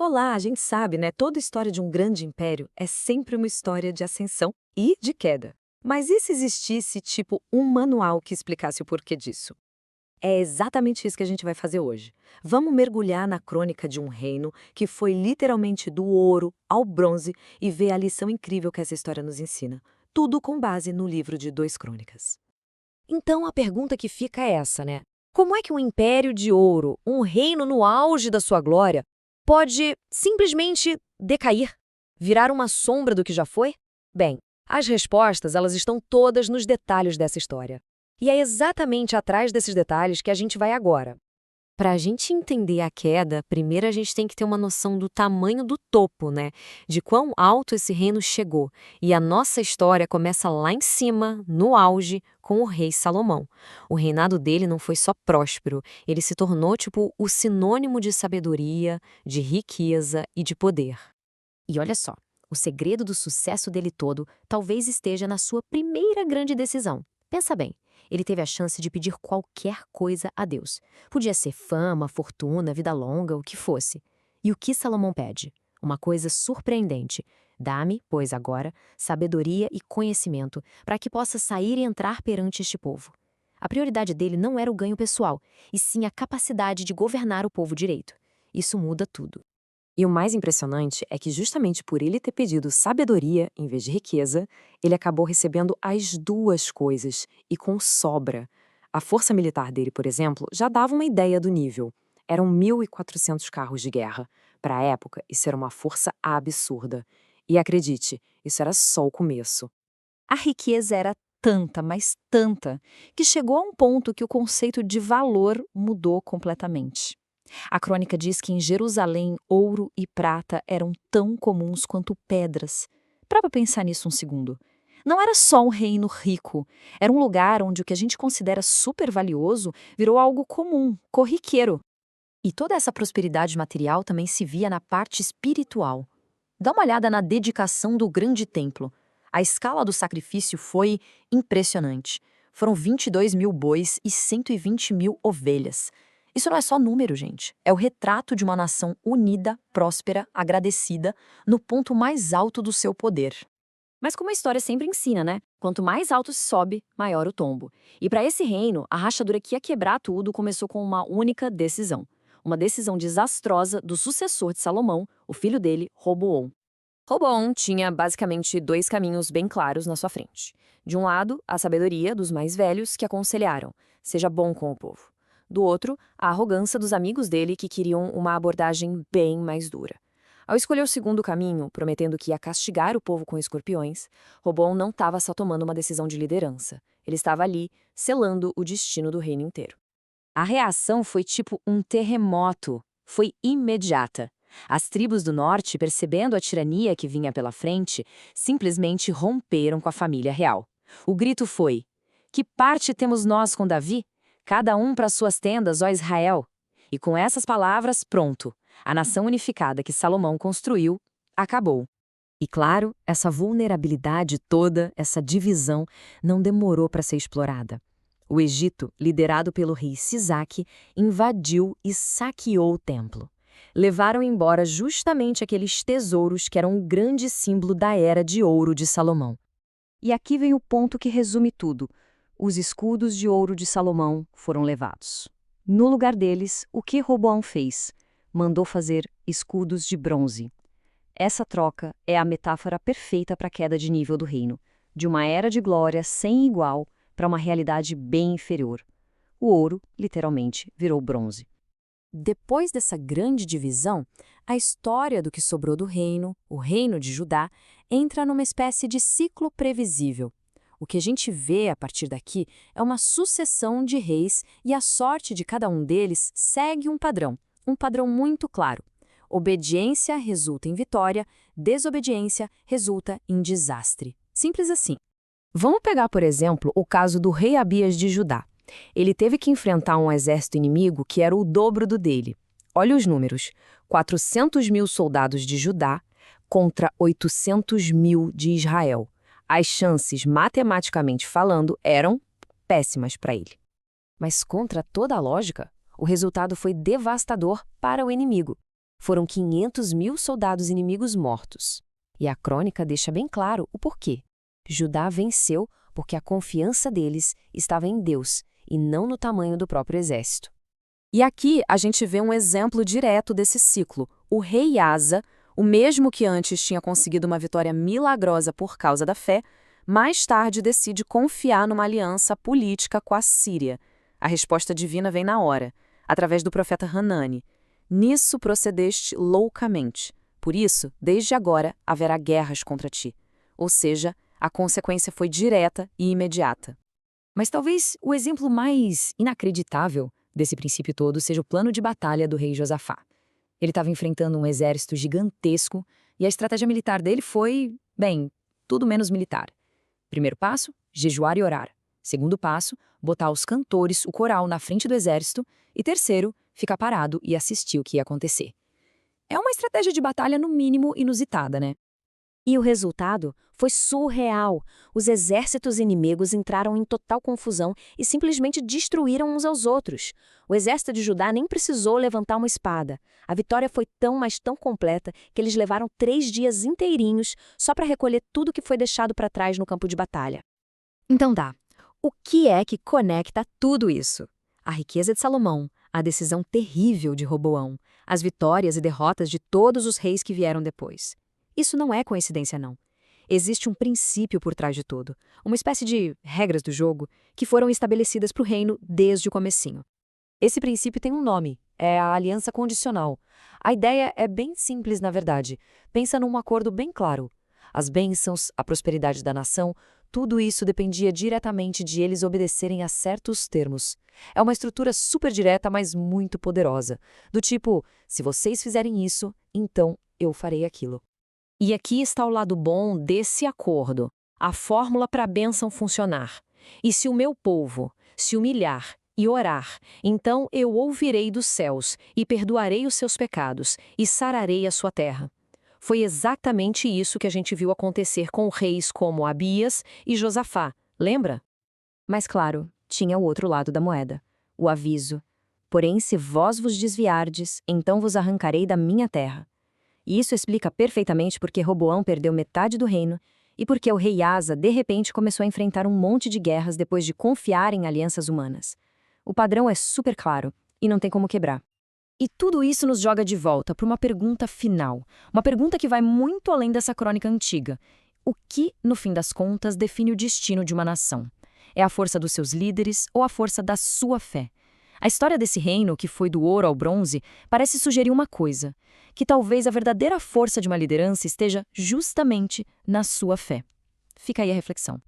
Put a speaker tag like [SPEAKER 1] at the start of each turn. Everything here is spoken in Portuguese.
[SPEAKER 1] Olá, a gente sabe, né? Toda história de um grande império é sempre uma história de ascensão e de queda. Mas e se existisse, tipo, um manual que explicasse o porquê disso? É exatamente isso que a gente vai fazer hoje. Vamos mergulhar na crônica de um reino que foi literalmente do ouro ao bronze e ver a lição incrível que essa história nos ensina. Tudo com base no livro de 2 Crônicas.
[SPEAKER 2] Então a pergunta que fica é essa, né? Como é que um império de ouro, um reino no auge da sua glória, pode simplesmente decair, virar uma sombra do que já foi? Bem, as respostas elas estão todas nos detalhes dessa história. E é exatamente atrás desses detalhes que a gente vai agora. Para a gente entender a queda, primeiro a gente tem que ter uma noção do tamanho do topo, né? De quão alto esse reino chegou. E a nossa história começa lá em cima, no auge, com o rei Salomão. O reinado dele não foi só próspero, ele se tornou tipo o sinônimo de sabedoria, de riqueza e de poder. E olha só, o segredo do sucesso dele todo talvez esteja na sua primeira grande decisão. Pensa bem, ele teve a chance de pedir qualquer coisa a Deus. Podia ser fama, fortuna, vida longa, o que fosse. E o que Salomão pede? Uma coisa surpreendente. Dá-me, pois agora, sabedoria e conhecimento, para que possa sair e entrar perante este povo. A prioridade dele não era o ganho pessoal, e sim a capacidade de governar o povo direito. Isso muda tudo.
[SPEAKER 1] E o mais impressionante é que, justamente por ele ter pedido sabedoria em vez de riqueza, ele acabou recebendo as duas coisas, e com sobra. A força militar dele, por exemplo, já dava uma ideia do nível. Eram 1.400 carros de guerra. Para a época, isso era uma força absurda. E acredite, isso era só o começo. A riqueza era tanta, mas tanta, que chegou a um ponto que o conceito de valor mudou completamente. A crônica diz que em Jerusalém ouro e prata eram tão comuns quanto pedras. Para pensar nisso um segundo. Não era só um reino rico, era um lugar onde o que a gente considera super valioso virou algo comum, corriqueiro. E toda essa prosperidade material também se via na parte espiritual. Dá uma olhada na dedicação do grande templo. A escala do sacrifício foi impressionante. Foram 22 mil bois e 120 mil ovelhas. Isso não é só número, gente. É o retrato de uma nação unida, próspera, agradecida, no ponto mais alto do seu poder. Mas como a história sempre ensina, né? Quanto mais alto se sobe, maior o tombo. E para esse reino, a rachadura que ia quebrar tudo começou com uma única decisão. Uma decisão desastrosa do sucessor de Salomão, o filho dele, Roboam. Roboam tinha basicamente 2 caminhos bem claros na sua frente. De um lado, a sabedoria dos mais velhos que aconselharam, seja bom com o povo. Do outro, a arrogância dos amigos dele que queriam uma abordagem bem mais dura. Ao escolher o segundo caminho, prometendo que ia castigar o povo com escorpiões, Roboam não estava só tomando uma decisão de liderança. Ele estava ali, selando o destino do reino inteiro. A reação foi tipo um terremoto. Foi imediata. As tribos do norte, percebendo a tirania que vinha pela frente, simplesmente romperam com a família real. O grito foi: "Que parte temos nós com Davi? Cada um para suas tendas, ó Israel!" E com essas palavras, pronto. A nação unificada que Salomão construiu acabou. E claro, essa vulnerabilidade toda, essa divisão, não demorou para ser explorada. O Egito, liderado pelo rei Sisaque, invadiu e saqueou o templo. Levaram embora justamente aqueles tesouros que eram um grande símbolo da era de ouro de Salomão. E aqui vem o ponto que resume tudo. Os escudos de ouro de Salomão foram levados. No lugar deles, o que Roboão fez? Mandou fazer escudos de bronze. Essa troca é a metáfora perfeita para a queda de nível do reino, de uma era de glória sem igual para uma realidade bem inferior. O ouro, literalmente, virou bronze. Depois dessa grande divisão, a história do que sobrou do reino, o reino de Judá, entra numa espécie de ciclo previsível. O que a gente vê a partir daqui é uma sucessão de reis e a sorte de cada um deles segue um padrão muito claro. Obediência resulta em vitória, desobediência resulta em desastre. Simples assim. Vamos pegar, por exemplo, o caso do rei Abias de Judá. Ele teve que enfrentar um exército inimigo que era o dobro do dele. Olha os números: 400 mil soldados de Judá contra 800 mil de Israel. As chances, matematicamente falando, eram péssimas para ele. Mas contra toda a lógica, o resultado foi devastador para o inimigo.
[SPEAKER 2] Foram 500.000 soldados inimigos mortos. E a crônica deixa bem claro o porquê. Judá venceu porque a confiança deles estava em Deus e não no tamanho do próprio exército.
[SPEAKER 1] E aqui a gente vê um exemplo direto desse ciclo. O rei Asa, o mesmo que antes tinha conseguido uma vitória milagrosa por causa da fé, mais tarde decide confiar numa aliança política com a Síria. A resposta divina vem na hora, através do profeta Hanani. Nisso procedeste loucamente. Por isso, desde agora, haverá guerras contra ti. Ou seja, a consequência foi direta e imediata.
[SPEAKER 2] Mas talvez o exemplo mais inacreditável desse princípio todo seja o plano de batalha do rei Josafá. Ele estava enfrentando um exército gigantesco e a estratégia militar dele foi, bem, tudo menos militar. Primeiro passo, jejuar e orar. Segundo passo, botar os cantores, o coral, na frente do exército. E terceiro, ficar parado e assistir o que ia acontecer. É uma estratégia de batalha, no mínimo, inusitada, né?
[SPEAKER 3] E o resultado foi surreal. Os exércitos inimigos entraram em total confusão e simplesmente destruíram uns aos outros. O exército de Judá nem precisou levantar uma espada. A vitória foi tão, mas tão completa que eles levaram 3 dias inteirinhos só para recolher tudo que foi deixado para trás no campo de batalha.
[SPEAKER 2] Então tá. O que é que conecta tudo isso? A riqueza de Salomão, a decisão terrível de Roboão, as vitórias e derrotas de todos os reis que vieram depois. Isso não é coincidência, não. Existe um princípio por trás de tudo, uma espécie de regras do jogo que foram estabelecidas para o reino desde o comecinho. Esse princípio tem um nome, é a aliança condicional. A ideia é bem simples, na verdade. Pensa num acordo bem claro. As bênçãos, a prosperidade da nação, tudo isso dependia diretamente de eles obedecerem a certos termos. É uma estrutura super direta, mas muito poderosa. Do tipo, se vocês fizerem isso, então eu farei aquilo.
[SPEAKER 1] E aqui está o lado bom desse acordo, a fórmula para a bênção funcionar. E se o meu povo se humilhar e orar, então eu ouvirei dos céus e perdoarei os seus pecados e sararei a sua terra. Foi exatamente isso que a gente viu acontecer com reis como Abias e Josafá, lembra?
[SPEAKER 2] Mas claro, tinha o outro lado da moeda, o aviso. Porém, se vós vos desviardes, então vos arrancarei da minha terra. E isso explica perfeitamente porque Roboão perdeu metade do reino e porque o rei Asa, de repente, começou a enfrentar um monte de guerras depois de confiar em alianças humanas. O padrão é super claro e não tem como quebrar. E tudo isso nos joga de volta para uma pergunta final, uma pergunta que vai muito além dessa crônica antiga. O que, no fim das contas, define o destino de uma nação? É a força dos seus líderes ou a força da sua fé? A história desse reino, que foi do ouro ao bronze, parece sugerir uma coisa, que talvez a verdadeira força de uma liderança esteja justamente na sua fé. Fica aí a reflexão.